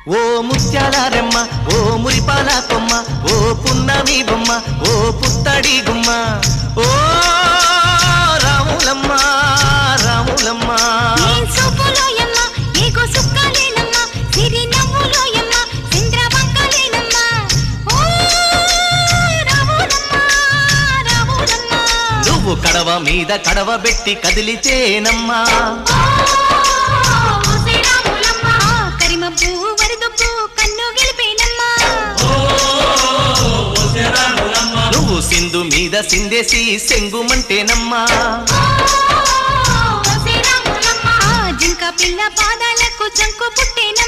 ఓ ముత్యాల రెమ్మ ఓ మురిపాల కొమ్మ ఓ పున్నమి బొమ్మ ఓ పుత్తడి గుమ్మ ఓ రాములమ్మ రాములమ్మ నువ్వు కడవ మీద కడవ పెట్టి కదిలితేనమ్మా నువ్వు సింధు మీద సిందేసి సెంగుమంటేనమ్మా జింక పిల్ల పాదాలకు చంకు పుట్టేన